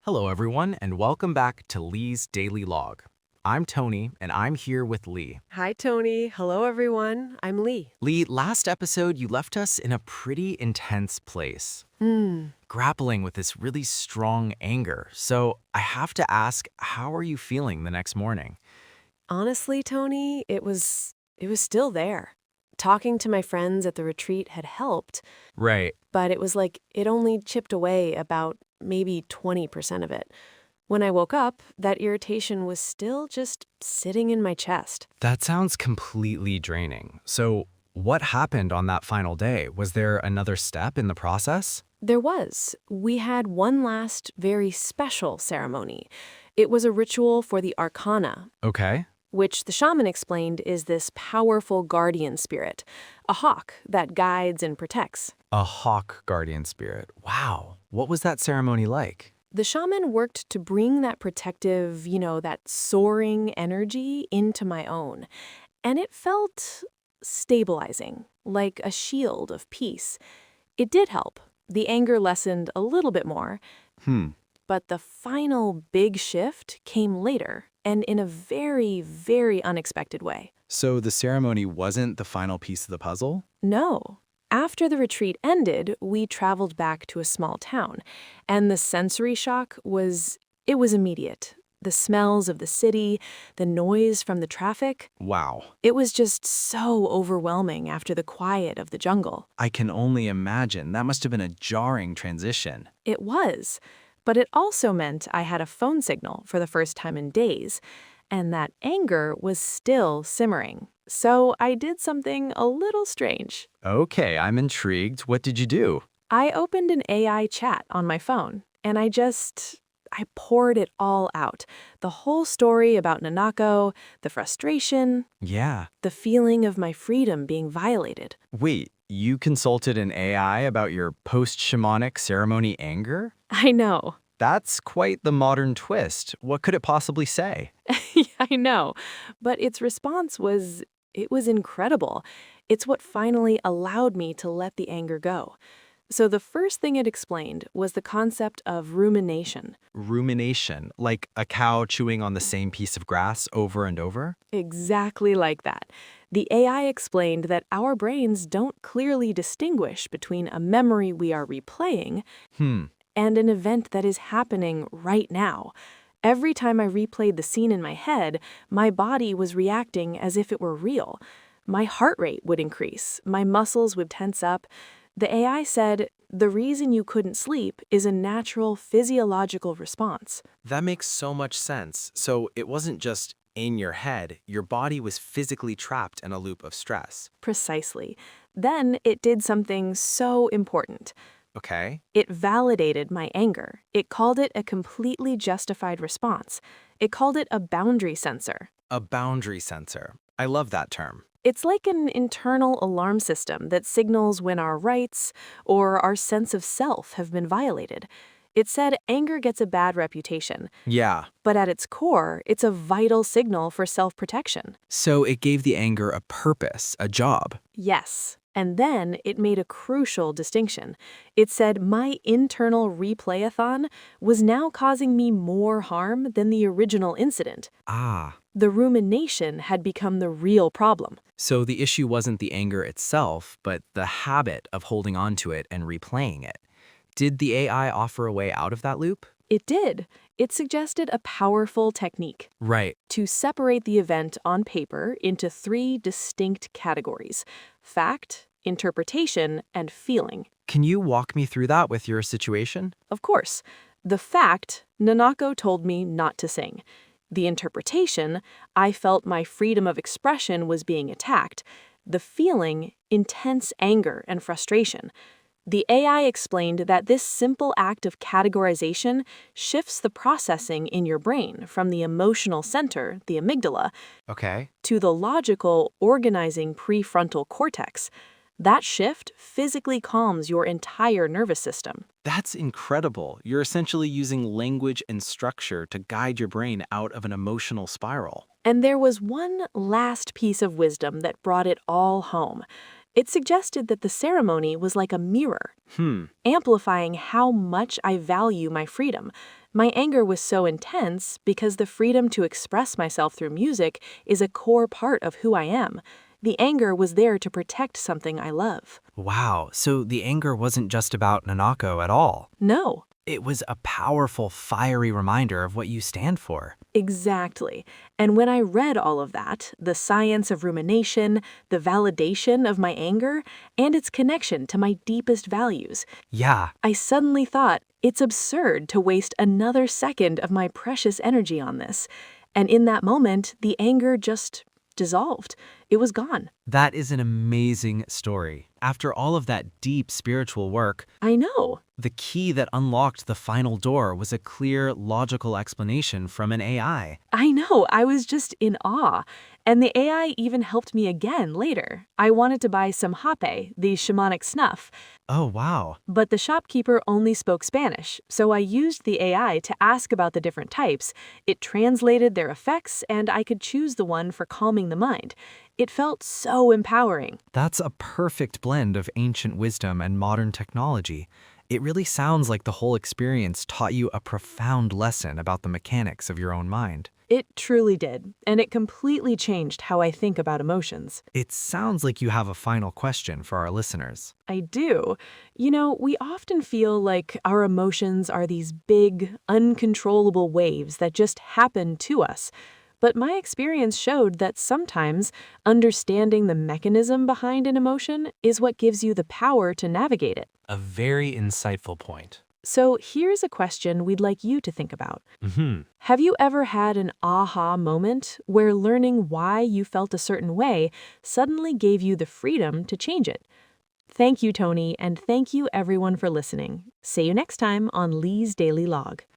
Hello, everyone, and welcome back to Lee's Daily Log. I'm Tony, and I'm here with Lee. Hi, Tony. Hello, everyone. I'm Lee. Lee, last episode, you left us in a pretty intense place, Hmm. grappling with this really strong anger. So I have to ask, how are you feeling the next morning? Honestly, Tony, it was still there. Talking to my friends at the retreat had helped, Right. but it was like it only chipped away about maybe 20% of it. When I woke up, that irritation was still just sitting in my chest. That sounds completely draining. So what happened on that final day? Was there another step in the process? There was. We had one last very special ceremony. It was a ritual for the arcana, Okay. which the shaman explained is this powerful guardian spirit, a hawk that guides and protects. A hawk guardian spirit. Wow. What was that ceremony like? The shaman worked to bring that protective, that soaring energy into my own. And it felt stabilizing, like a shield of peace. It did help. The anger lessened a little bit more, Hmm. but the final big shift came later and in a very, very unexpected way. So the ceremony wasn't the final piece of the puzzle? No. After the retreat ended, we traveled back to a small town, and the sensory shock was immediate. The smells of the city, the noise from the traffic, Wow. it was just so overwhelming after the quiet of the jungle. I can only imagine. That must have been a jarring transition. It was, but it also meant I had a phone signal for the first time in days, and that anger was still simmering. So I did something a little strange. Okay, I'm intrigued. What did you do? I opened an AI chat on my phone, and I poured it all out. The whole story about Nanako, the frustration, Yeah. the feeling of my freedom being violated. Wait, you consulted an AI about your post-shamanic ceremony anger? I know. That's quite the modern twist. What could it possibly say? I know. But its response was incredible. It's what finally allowed me to let the anger go. So the first thing it explained was the concept of rumination. Rumination, like a cow chewing on the same piece of grass over and over? Exactly like that. The AI explained that our brains don't clearly distinguish between a memory we are replaying Hmm. and an event that is happening right now. Every time I replayed the scene in my head, my body was reacting as if it were real. My heart rate would increase, my muscles would tense up. The AI said, the reason you couldn't sleep is a natural physiological response. That makes so much sense. So it wasn't just in your head, your body was physically trapped in a loop of stress. Precisely. Then it did something so important. Okay. It validated my anger. It called it a completely justified response. It called it a boundary sensor. A boundary sensor. I love that term. It's like an internal alarm system that signals when our rights or our sense of self have been violated. It said anger gets a bad reputation, Yeah. but at its core, it's a vital signal for self-protection. So it gave the anger a purpose, a job. Yes. And then it made a crucial distinction. It said my internal replay-a-thon was now causing me more harm than the original incident. Ah. The rumination had become the real problem. So the issue wasn't the anger itself, but the habit of holding on to it and replaying it. Did the AI offer a way out of that loop? It did. It suggested a powerful technique Right. to separate the event on paper into 3 distinct categories: fact, interpretation, and feeling. Can you walk me through that with your situation? Of course, the fact, Nanako told me not to sing. The interpretation, I felt my freedom of expression was being attacked. The feeling, intense anger and frustration. The AI explained that this simple act of categorization shifts the processing in your brain from the emotional center, the amygdala, Okay. to the logical, organizing prefrontal cortex. That shift physically calms your entire nervous system. That's incredible. You're essentially using language and structure to guide your brain out of an emotional spiral. And there was one last piece of wisdom that brought it all home. It suggested that the ceremony was like a mirror, Hmm. amplifying how much I value my freedom. My anger was so intense because the freedom to express myself through music is a core part of who I am. The anger was there to protect something I love. Wow, so the anger wasn't just about Nanako at all. No. It was a powerful, fiery reminder of what you stand for. Exactly. And when I read all of that, the science of rumination, the validation of my anger, and its connection to my deepest values, Yeah, I suddenly thought it's absurd to waste another second of my precious energy on this. And in that moment, the anger just dissolved. It was gone. that is an amazing story. After all of that deep spiritual work, I know. the key that unlocked the final door was a clear, logical explanation from an AI. I know, I was just in awe. And the AI even helped me again later. I wanted to buy some hape, the shamanic snuff, Oh, wow. but the shopkeeper only spoke Spanish, so I used the AI to ask about the different types. It translated their effects, and I could choose the one for calming the mind. It felt so empowering. That's a perfect blend of ancient wisdom and modern technology. It really sounds like the whole experience taught you a profound lesson about the mechanics of your own mind. It truly did, and it completely changed how I think about emotions. It sounds like you have a final question for our listeners. I do. You know, we often feel like our emotions are these big, uncontrollable waves that just happen to us. But my experience showed that sometimes understanding the mechanism behind an emotion is what gives you the power to navigate it. A very insightful point. So here's a question we'd like you to think about. Hmm. Have you ever had an aha moment where learning why you felt a certain way suddenly gave you the freedom to change it? Thank you, Tony, and thank you everyone for listening. See you next time on Lee's Daily Log.